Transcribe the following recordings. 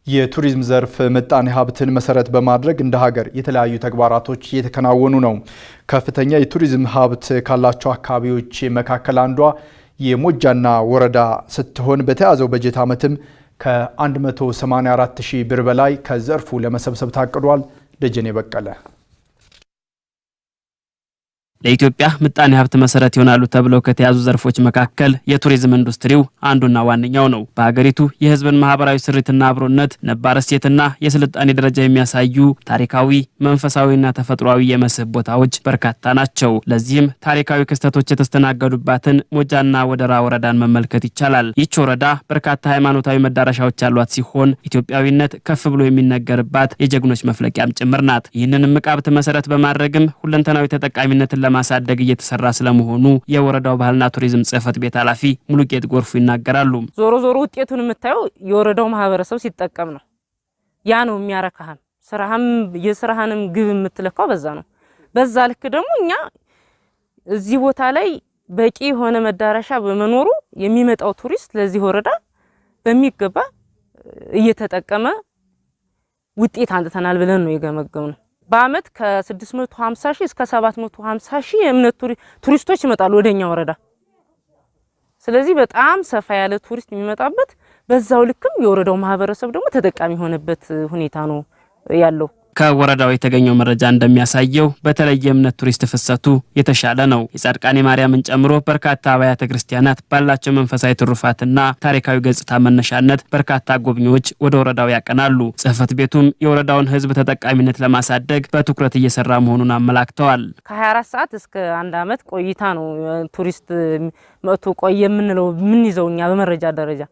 የቱሪዝም ዘርፍ ምጣኔ ሀብትን መሰረት በማድረግ እንደ ሀገር የተለያዩ ተግባራቶች እየተከናወኑ ነው። ከፍተኛ የቱሪዝም ሀብት ካላቸው አካባቢዎች መካከል አንዷ የሞጃና ወረዳ ስትሆን በተያዘው በጀት ዓመትም ከ184 ሺህ ብር በላይ ከዘርፉ ለመሰብሰብ ታቅዷል። ደጀኔ በቀለ ለኢትዮጵያ ምጣኔ ሀብት መሰረት ይሆናሉ ተብለው ከተያዙ ዘርፎች መካከል የቱሪዝም ኢንዱስትሪው አንዱና ዋነኛው ነው። በሀገሪቱ የሕዝብን ማህበራዊ ስሪትና አብሮነት ነባር እሴትና የስልጣኔ ደረጃ የሚያሳዩ ታሪካዊ፣ መንፈሳዊና ተፈጥሯዊ የመስህብ ቦታዎች በርካታ ናቸው። ለዚህም ታሪካዊ ክስተቶች የተስተናገዱባትን ሞጃና ወደራ ወረዳን መመልከት ይቻላል። ይህች ወረዳ በርካታ ሃይማኖታዊ መዳረሻዎች ያሏት ሲሆን ኢትዮጵያዊነት ከፍ ብሎ የሚነገርባት የጀግኖች መፍለቂያም ጭምር ናት። ይህንን እምቅ ሀብት መሰረት በማድረግም ሁለንተናዊ ተጠቃሚነትን ለማሳደግ እየተሰራ ስለመሆኑ የወረዳው ባህልና ቱሪዝም ጽሕፈት ቤት ኃላፊ ሙሉጌት ጎርፉ ይናገራሉ። ዞሮ ውጤቱን የምታየው የወረዳው ማህበረሰብ ሲጠቀም ነው። ያ ነው የሚያረካህም የስራህንም ግብ የምትለካው በዛ ነው። በዛ ልክ ደግሞ እኛ እዚህ ቦታ ላይ በቂ የሆነ መዳረሻ በመኖሩ የሚመጣው ቱሪስት ለዚህ ወረዳ በሚገባ እየተጠቀመ ውጤት አንተናል ብለን ነው የገመገምነው። በአመት ከ650 ሺህ እስከ 750 ሺህ የእምነት ቱሪስቶች ይመጣሉ ወደኛ ወረዳ። ስለዚህ በጣም ሰፋ ያለ ቱሪስት የሚመጣበት በዛው ልክም የወረዳው ማህበረሰብ ደግሞ ተጠቃሚ ሆነበት ሁኔታ ነው ያለው። ከወረዳው የተገኘው መረጃ እንደሚያሳየው በተለየ እምነት ቱሪስት ፍሰቱ የተሻለ ነው። የጻድቃኔ ማርያምን ጨምሮ በርካታ አብያተ ክርስቲያናት ባላቸው መንፈሳዊ ትሩፋትና ታሪካዊ ገጽታ መነሻነት በርካታ ጎብኚዎች ወደ ወረዳው ያቀናሉ። ጽሕፈት ቤቱም የወረዳውን ሕዝብ ተጠቃሚነት ለማሳደግ በትኩረት እየሰራ መሆኑን አመላክተዋል። ከ24 ሰዓት እስከ 1 አመት ቆይታ ነው ቱሪስት መጥቶ ቆየ የምንለው ይዘውኛ በመረጃ ደረጃ።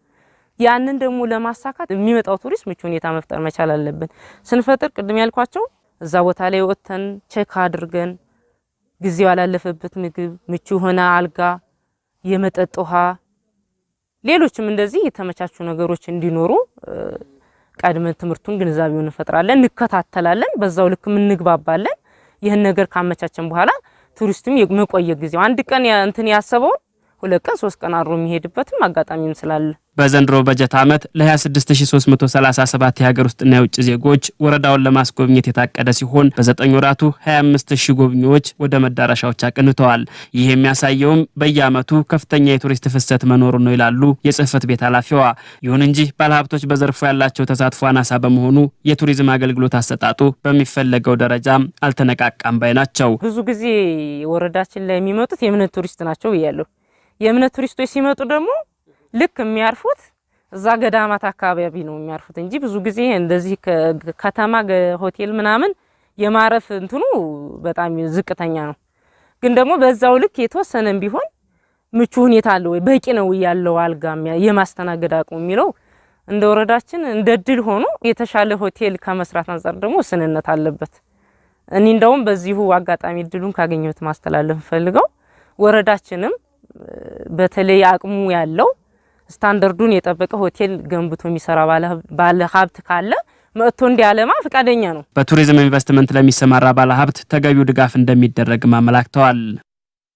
ያንን ደግሞ ለማሳካት የሚመጣው ቱሪስት ምቹ ሁኔታ መፍጠር መቻል አለብን። ስንፈጥር ቅድም ያልኳቸው እዛ ቦታ ላይ ወጥተን ቼክ አድርገን ጊዜው ያላለፈበት ምግብ፣ ምቹ ሆነ አልጋ፣ የመጠጥ ውሃ፣ ሌሎችም እንደዚህ የተመቻቹ ነገሮች እንዲኖሩ ቀድመን ትምህርቱን ግንዛቤውን እንፈጥራለን፣ እንከታተላለን፣ በዛው ልክ እንግባባለን። ይህን ነገር ካመቻቸን በኋላ ቱሪስቱም የመቆየ ጊዜው አንድ ቀን እንትን ያሰበው 2 ቀን 3 ቀን አድሮ የሚሄድበትም አጋጣሚም ስላለ በዘንድሮ በጀት ዓመት ለ26337 የሀገር ውስጥና የውጭ ዜጎች ወረዳውን ለማስጎብኘት የታቀደ ሲሆን በ9 ወራቱ 25000 ጎብኚዎች ወደ መዳረሻዎች አቅንተዋል። ይህ የሚያሳየውም በየዓመቱ ከፍተኛ የቱሪስት ፍሰት መኖሩ ነው ይላሉ የጽሕፈት ቤት ኃላፊዋ። ይሁን እንጂ ባለሀብቶች በዘርፉ ያላቸው ተሳትፎ አናሳ በመሆኑ የቱሪዝም አገልግሎት አሰጣጡ በሚፈለገው ደረጃ አልተነቃቃም ባይ ናቸው። ብዙ ጊዜ ወረዳችን ላይ የሚመጡት የእምነት ቱሪስት ናቸው ብያለሁ። የእምነት ቱሪስቶች ሲመጡ ደግሞ ልክ የሚያርፉት እዛ ገዳማት አካባቢ ነው የሚያርፉት እንጂ ብዙ ጊዜ እንደዚህ ከተማ ሆቴል ምናምን የማረፍ እንትኑ በጣም ዝቅተኛ ነው። ግን ደግሞ በዛው ልክ የተወሰነም ቢሆን ምቹ ሁኔታ አለ ወይ በቂ ነው ያለው አልጋ የማስተናገድ አቅሙ የሚለው እንደ ወረዳችን እንደ ድል ሆኖ የተሻለ ሆቴል ከመስራት አንፃር ደግሞ ስንነት አለበት። እኔ እንደውም በዚሁ አጋጣሚ ድሉን ካገኘሁት ማስተላለፍ ፈልገው ወረዳችንም በተለይ አቅሙ ያለው ስታንዳርዱን የጠበቀ ሆቴል ገንብቶ የሚሰራ ባለ ሀብት ካለ መጥቶ እንዲያለማ ፈቃደኛ ነው። በቱሪዝም ኢንቨስትመንት ለሚሰማራ ባለ ሀብት ተገቢው ድጋፍ እንደሚደረግ ማመላክተዋል።